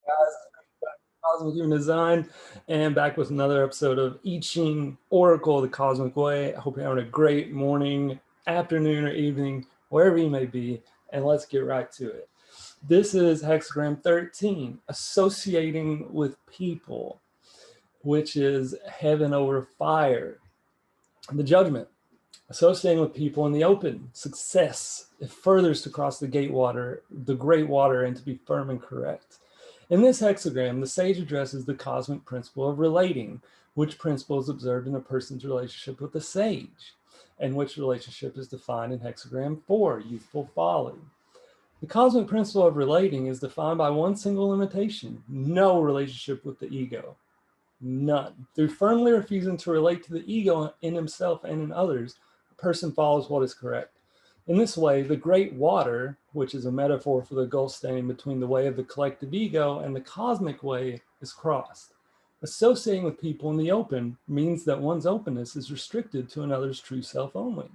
Guys, Cosmic Human Design, and back with another episode of I Ching Oracle the Cosmic Way. I hope you're having a great morning, afternoon, or evening, wherever you may be, and let's get right to it. This is Hexagram 13, associating with people, which is heaven over fire, the judgment. Associating with people in the open, success. It furthers to cross the gatewater, the great water, and to be firm and correct. In this hexagram, the sage addresses the cosmic principle of relating, which principle is observed in a person's relationship with the sage, and which relationship is defined in hexagram 4, youthful folly. The cosmic principle of relating is defined by one single limitation: no relationship with the ego. None. Through firmly refusing to relate to the ego in himself and in others, a person follows what is correct. In this way, the great water, which is a metaphor for the gulf standing between the way of the collective ego and the cosmic way, is crossed. Associating with people in the open means that one's openness is restricted to another's true self only.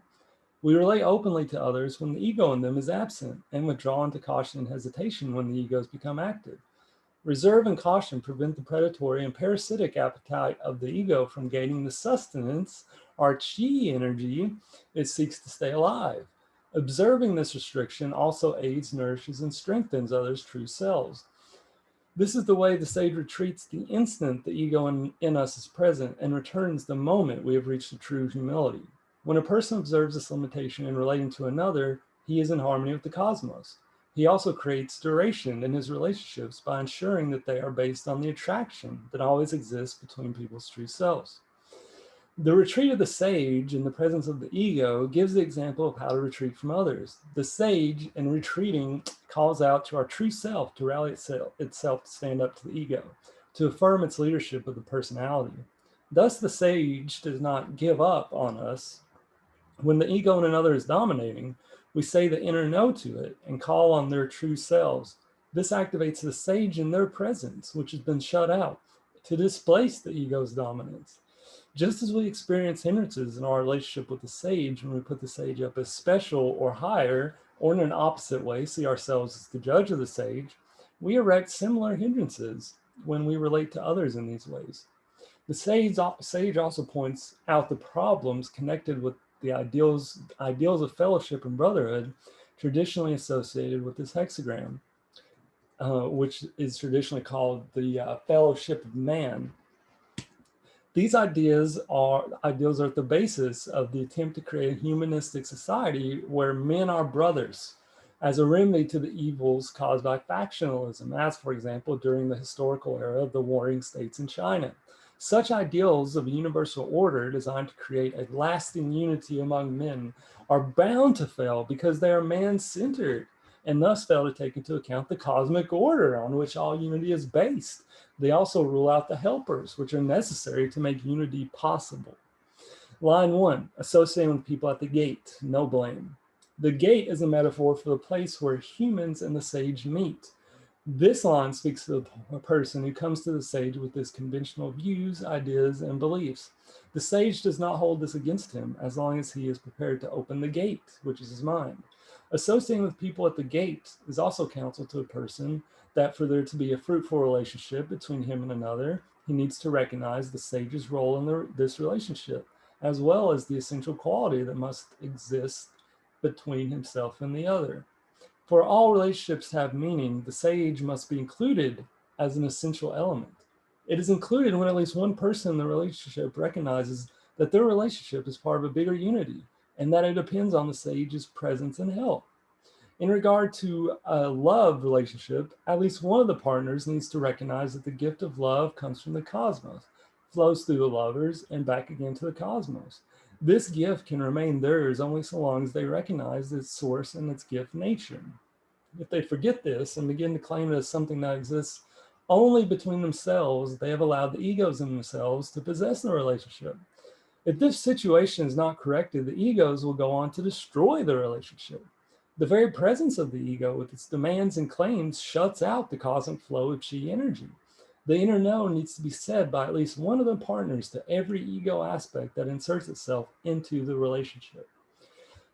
We relate openly to others when the ego in them is absent, and withdraw into caution and hesitation when the egos become active. Reserve and caution prevent the predatory and parasitic appetite of the ego from gaining the sustenance, our chi energy, it seeks to stay alive. Observing this restriction also aids, nourishes, and strengthens others' true selves. This is the way the sage retreats the instant the ego in us is present and returns the moment we have reached the true humility. When a person observes this limitation in relating to another, he is in harmony with the cosmos. He also creates duration in his relationships by ensuring that they are based on the attraction that always exists between people's true selves. The retreat of the sage in the presence of the ego gives the example of how to retreat from others. The sage, in retreating, calls out to our true self to rally itself to stand up to the ego, to affirm its leadership of the personality. Thus, the sage does not give up on us. When the ego in another is dominating, we say the inner no to it and call on their true selves. This activates the sage in their presence, which has been shut out, to displace the ego's dominance. Just as we experience hindrances in our relationship with the sage when we put the sage up as special or higher, or in an opposite way, see ourselves as the judge of the sage, we erect similar hindrances when we relate to others in these ways. The sage also points out the problems connected with the ideals of fellowship and brotherhood traditionally associated with this hexagram, which is traditionally called the fellowship of man. These ideals are at the basis of the attempt to create a humanistic society where men are brothers as a remedy to the evils caused by factionalism, as, for example, during the historical era of the warring states in China. Such ideals of universal order designed to create a lasting unity among men are bound to fail because they are man-centered and thus fail to take into account the cosmic order on which all unity is based. They also rule out the helpers, which are necessary to make unity possible. Line 1, associating with people at the gate, no blame. The gate is a metaphor for the place where humans and the sage meet. This line speaks to a person who comes to the sage with his conventional views, ideas, and beliefs. The sage does not hold this against him as long as he is prepared to open the gate, which is his mind. Associating with people at the gate is also counsel to a person that for there to be a fruitful relationship between him and another, he needs to recognize the sage's role in this relationship, as well as the essential quality that must exist between himself and the other. For all relationships to have meaning, the sage must be included as an essential element. It is included when at least one person in the relationship recognizes that their relationship is part of a bigger unity and that it depends on the sage's presence and help. In regard to a love relationship, at least one of the partners needs to recognize that the gift of love comes from the cosmos, flows through the lovers, and back again to the cosmos. This gift can remain theirs only so long as they recognize its source and its gift nature. If they forget this and begin to claim it as something that exists only between themselves, they have allowed the egos in themselves to possess the relationship. If this situation is not corrected, the egos will go on to destroy the relationship. The very presence of the ego with its demands and claims shuts out the cosmic flow of chi energy. The inner no needs to be said by at least one of the partners to every ego aspect that inserts itself into the relationship.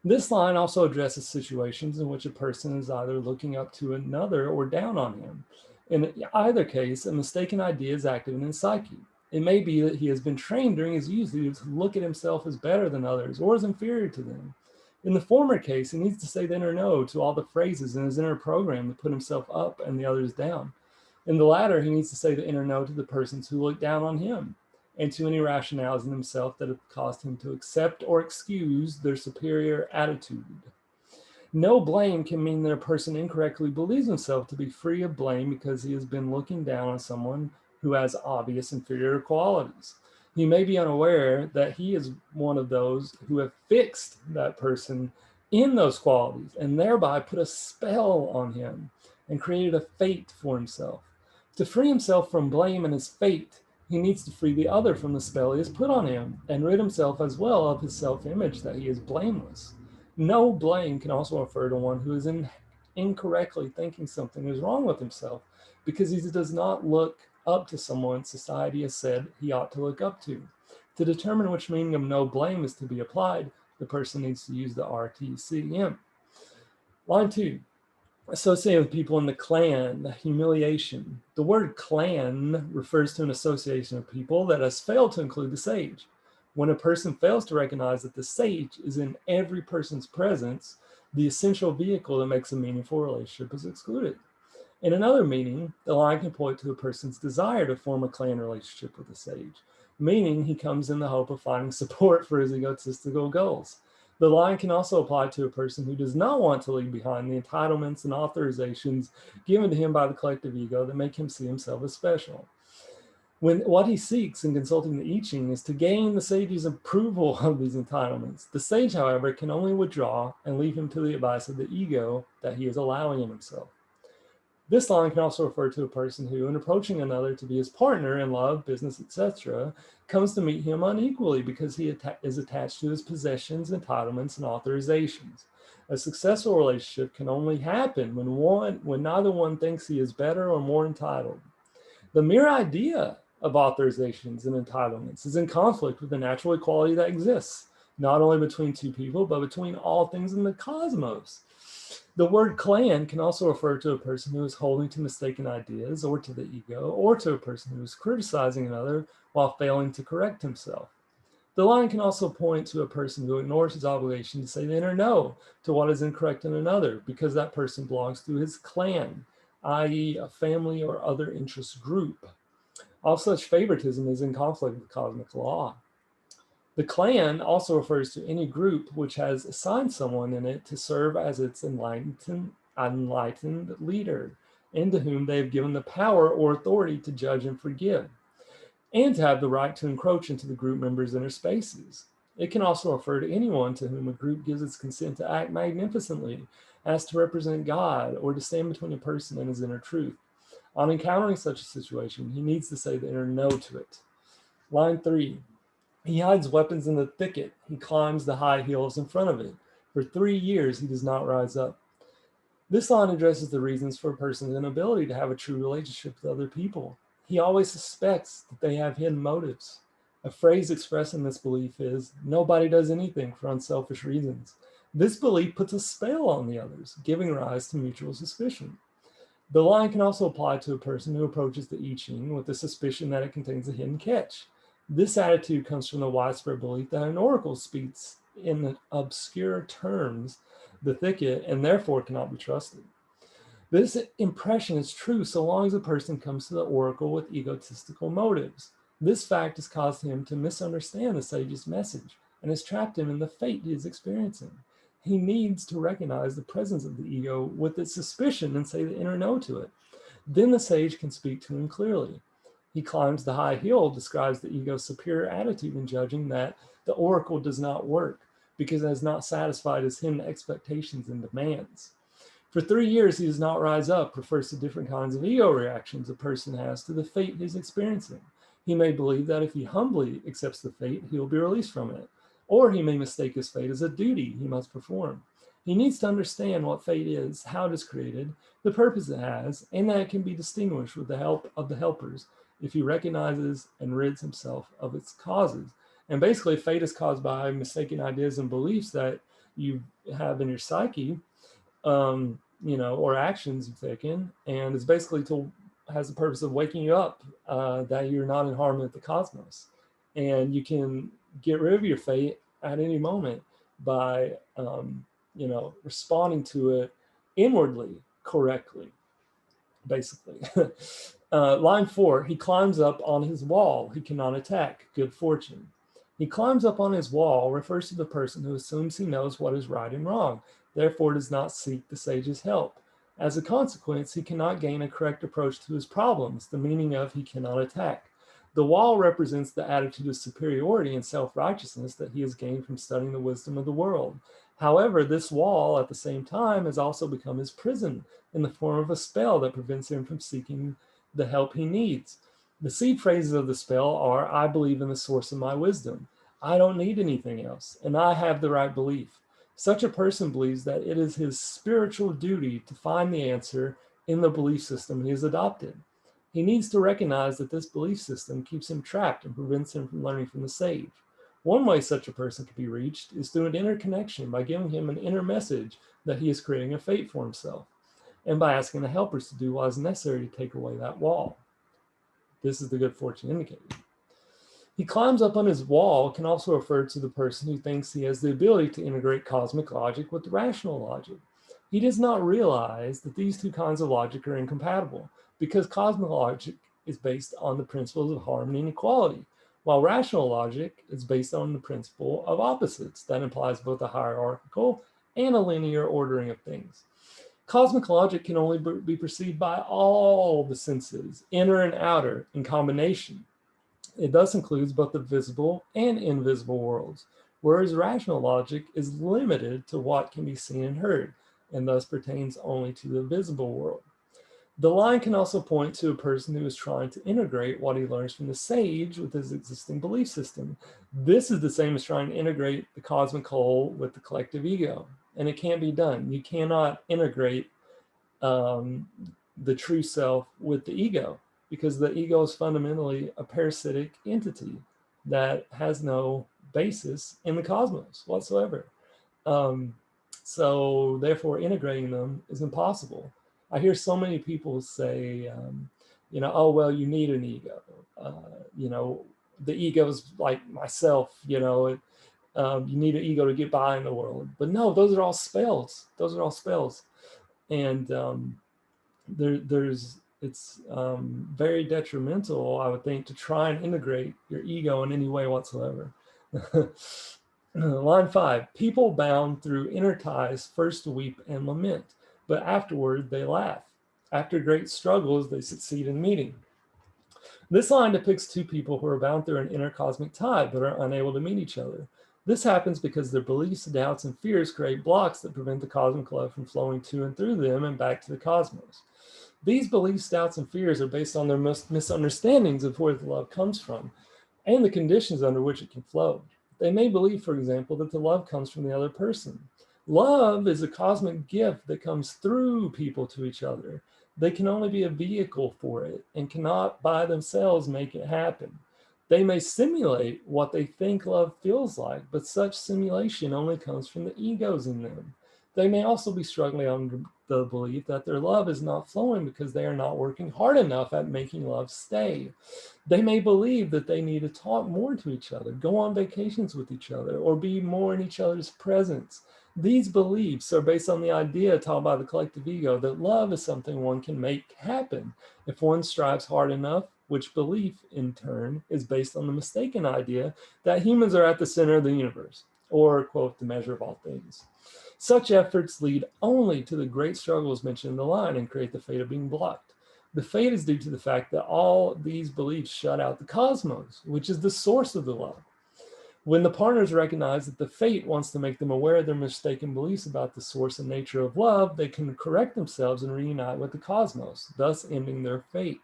This line also addresses situations in which a person is either looking up to another or down on him. In either case, a mistaken idea is active in his psyche. It may be that he has been trained during his youth to look at himself as better than others or as inferior to them. In the former case, he needs to say the inner no to all the phrases in his inner program that put himself up and the others down. In the latter, he needs to say the inner no to the persons who look down on him and to any rationales in himself that have caused him to accept or excuse their superior attitude. No blame can mean that a person incorrectly believes himself to be free of blame because he has been looking down on someone who has obvious inferior qualities. He may be unaware that he is one of those who have fixed that person in those qualities and thereby put a spell on him and created a fate for himself. To free himself from blame and his fate, he needs to free the other from the spell he has put on him and rid himself as well of his self image that he is blameless. No blame can also refer to one who is incorrectly thinking something is wrong with himself because he does not look up to someone society has said he ought to look up to. To determine which meaning of no blame is to be applied, the person needs to use the RTCM. Line 2. Associated with people in the clan, humiliation. The word clan refers to an association of people that has failed to include the sage. When a person fails to recognize that the sage is in every person's presence, the essential vehicle that makes a meaningful relationship is excluded. In another meaning, the line can point to a person's desire to form a clan relationship with the sage, meaning he comes in the hope of finding support for his egotistical goals. The line can also apply to a person who does not want to leave behind the entitlements and authorizations given to him by the collective ego that make him see himself as special. When what he seeks in consulting the I Ching is to gain the sage's approval of these entitlements, the sage, however, can only withdraw and leave him to the advice of the ego that he is allowing in himself. This line can also refer to a person who, in approaching another to be his partner in love, business, etc., comes to meet him unequally because he is attached to his possessions, entitlements, and authorizations. A successful relationship can only happen when neither one thinks he is better or more entitled. The mere idea of authorizations and entitlements is in conflict with the natural equality that exists, not only between two people, but between all things in the cosmos. The word clan can also refer to a person who is holding to mistaken ideas or to the ego, or to a person who is criticizing another while failing to correct himself. The line can also point to a person who ignores his obligation to say the inner no to what is incorrect in another because that person belongs to his clan, i.e., a family or other interest group. All such favoritism is in conflict with cosmic law. The clan also refers to any group which has assigned someone in it to serve as its enlightened leader, and to whom they have given the power or authority to judge and forgive, and to have the right to encroach into the group members' inner spaces. It can also refer to anyone to whom a group gives its consent to act magnificently as to represent God or to stand between a person and his inner truth. On encountering such a situation, he needs to say the inner no to it. Line 3. He hides weapons in the thicket. He climbs the high hills in front of it. For 3 years, he does not rise up. This line addresses the reasons for a person's inability to have a true relationship with other people. He always suspects that they have hidden motives. A phrase expressing this belief is, nobody does anything for unselfish reasons. This belief puts a spell on the others, giving rise to mutual suspicion. The line can also apply to a person who approaches the I Ching with the suspicion that it contains a hidden catch. This attitude comes from the widespread belief that an oracle speaks in obscure terms, the thicket, and therefore cannot be trusted. This impression is true so long as a person comes to the oracle with egotistical motives. This fact has caused him to misunderstand the sage's message and has trapped him in the fate he is experiencing. He needs to recognize the presence of the ego with its suspicion and say the inner no to it. Then the sage can speak to him clearly. He climbs the high hill, describes the ego's superior attitude in judging that the oracle does not work because it has not satisfied his hidden expectations and demands. For 3 years, he does not rise up, refers to different kinds of ego reactions a person has to the fate he's experiencing. He may believe that if he humbly accepts the fate, he will be released from it. Or he may mistake his fate as a duty he must perform. He needs to understand what fate is, how it is created, the purpose it has, and that it can be distinguished with the help of the helpers if he recognizes and rids himself of its causes. And basically, fate is caused by mistaken ideas and beliefs that you have in your psyche, or actions you've taken, and it's basically to has the purpose of waking you up that you're not in harmony with the cosmos. And you can get rid of your fate at any moment by, responding to it inwardly correctly, basically. Line 4, he climbs up on his wall. He cannot attack. Good fortune. He climbs up on his wall refers to the person who assumes he knows what is right and wrong, therefore does not seek the sage's help. As a consequence, he cannot gain a correct approach to his problems, the meaning of he cannot attack. The wall represents the attitude of superiority and self-righteousness that he has gained from studying the wisdom of the world. However, this wall at the same time has also become his prison in the form of a spell that prevents him from seeking the help he needs. The seed phrases of the spell are, I believe in the source of my wisdom. I don't need anything else, and I have the right belief. Such a person believes that it is his spiritual duty to find the answer in the belief system he has adopted. He needs to recognize that this belief system keeps him trapped and prevents him from learning from the sage. One way such a person can be reached is through an inner connection by giving him an inner message that he is creating a fate for himself, and by asking the helpers to do what is necessary to take away that wall. This is the good fortune indicator. He climbs up on his wall can also refer to the person who thinks he has the ability to integrate cosmic logic with rational logic. He does not realize that these two kinds of logic are incompatible because cosmic logic is based on the principles of harmony and equality, while rational logic is based on the principle of opposites that implies both a hierarchical and a linear ordering of things. Cosmic logic can only be perceived by all the senses, inner and outer, in combination. It thus includes both the visible and invisible worlds, whereas rational logic is limited to what can be seen and heard, and thus pertains only to the visible world. The line can also point to a person who is trying to integrate what he learns from the sage with his existing belief system. This is the same as trying to integrate the cosmic whole with the collective ego, and it can't be done. You cannot integrate the true self with the ego, because the ego is fundamentally a parasitic entity that has no basis in the cosmos whatsoever. Um, so therefore integrating them is impossible. I hear so many people say, oh, well, you need an ego. The ego is like myself, you need an ego to get by in the world. But no, those are all spells. Those are all spells. And it's very detrimental, I would think, to try and integrate your ego in any way whatsoever. Line 5, people bound through inner ties first weep and lament, but afterward they laugh. After great struggles, they succeed in meeting. This line depicts two people who are bound through an inner cosmic tie but are unable to meet each other. This happens because their beliefs, doubts, and fears create blocks that prevent the cosmic love from flowing to and through them and back to the cosmos. These beliefs, doubts, and fears are based on their misunderstandings of where the love comes from and the conditions under which it can flow. They may believe, for example, that the love comes from the other person. Love is a cosmic gift that comes through people to each other. They can only be a vehicle for it and cannot by themselves make it happen. They may simulate what they think love feels like, but such simulation only comes from the egos in them. They may also be struggling under the belief that their love is not flowing because they are not working hard enough at making love stay. They may believe that they need to talk more to each other, go on vacations with each other, or be more in each other's presence. These beliefs are based on the idea taught by the collective ego that love is something one can make happen if one strives hard enough, which belief, in turn, is based on the mistaken idea that humans are at the center of the universe, or, quote, the measure of all things. Such efforts lead only to the great struggles mentioned in the line and create the fate of being blocked. The fate is due to the fact that all these beliefs shut out the cosmos, which is the source of the love. When the partners recognize that the fate wants to make them aware of their mistaken beliefs about the source and nature of love, they can correct themselves and reunite with the cosmos, thus ending their fate.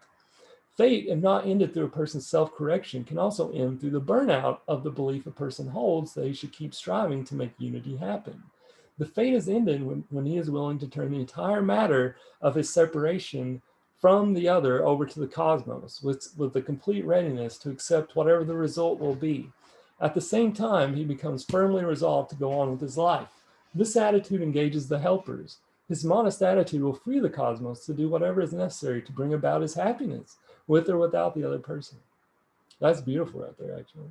Fate, if not ended through a person's self-correction, can also end through the burnout of the belief a person holds that he should keep striving to make unity happen. The fate is ended when he is willing to turn the entire matter of his separation from the other over to the cosmos with the complete readiness to accept whatever the result will be. At the same time, he becomes firmly resolved to go on with his life. This attitude engages the helpers. His modest attitude will free the cosmos to do whatever is necessary to bring about his happiness, with or without the other person. That's beautiful right there, actually.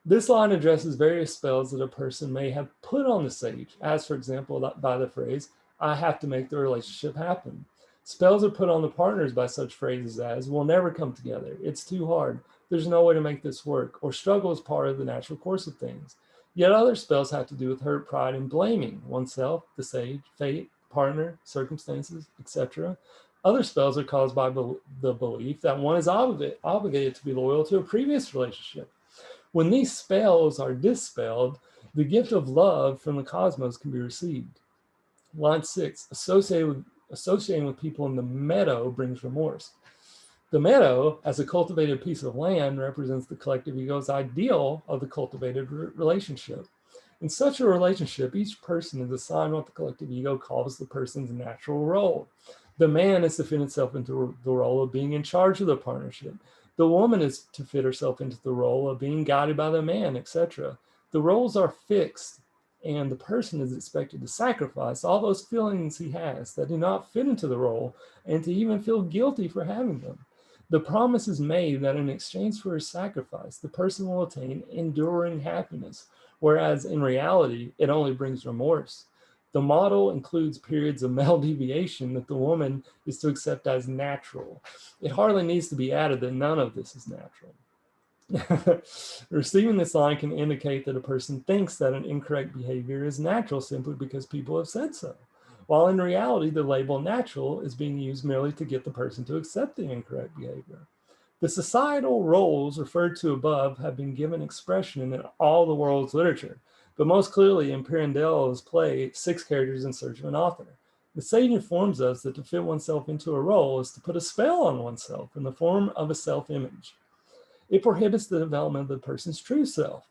This line addresses various spells that a person may have put on the sage, as for example, by the phrase, I have to make the relationship happen. Spells are put on the partners by such phrases as, we'll never come together, it's too hard, there's no way to make this work, or struggle is part of the natural course of things. Yet other spells have to do with hurt, pride, and blaming oneself, the sage, fate, partner, circumstances, etc. Other spells are caused by the belief that one is obligated to be loyal to a previous relationship. When these spells are dispelled, the gift of love from the cosmos can be received. Line 6, associating with people in the meadow brings remorse. The meadow, as a cultivated piece of land, represents the collective ego's ideal of the cultivated relationship. In such a relationship, each person is assigned what the collective ego calls the person's natural role. The man is to fit himself into the role of being in charge of the partnership. The woman is to fit herself into the role of being guided by the man, etc. The roles are fixed, and the person is expected to sacrifice all those feelings he has that do not fit into the role, and to even feel guilty for having them. The promise is made that in exchange for his sacrifice, the person will attain enduring happiness, whereas in reality, it only brings remorse. The model includes periods of maldeviation that the woman is to accept as natural. It hardly needs to be added that none of this is natural. Receiving this line can indicate that a person thinks that an incorrect behavior is natural simply because people have said so, while in reality, the label natural is being used merely to get the person to accept the incorrect behavior. The societal roles referred to above have been given expression in all the world's literature, but most clearly in Pirandello's play, Six Characters in Search of an Author. The sage informs us that to fit oneself into a role is to put a spell on oneself in the form of a self-image. It prohibits the development of the person's true self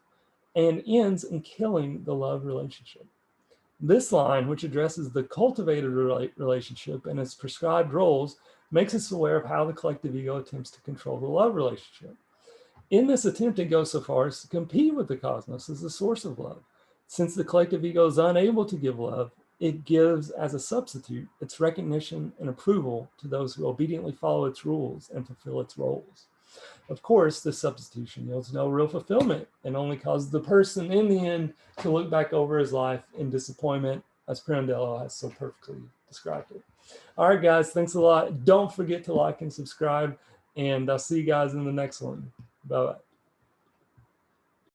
and ends in killing the love relationship. This line, which addresses the cultivated relationship and its prescribed roles, makes us aware of how the collective ego attempts to control the love relationship. In this attempt, it goes so far as to compete with the cosmos as the source of love. Since the collective ego is unable to give love, it gives as a substitute its recognition and approval to those who obediently follow its rules and fulfill its roles. Of course, this substitution yields no real fulfillment and only causes the person in the end to look back over his life in disappointment, as Pirandello has so perfectly described it. All right, guys, thanks a lot. Don't forget to like and subscribe, and I'll see you guys in the next one. Bye-bye.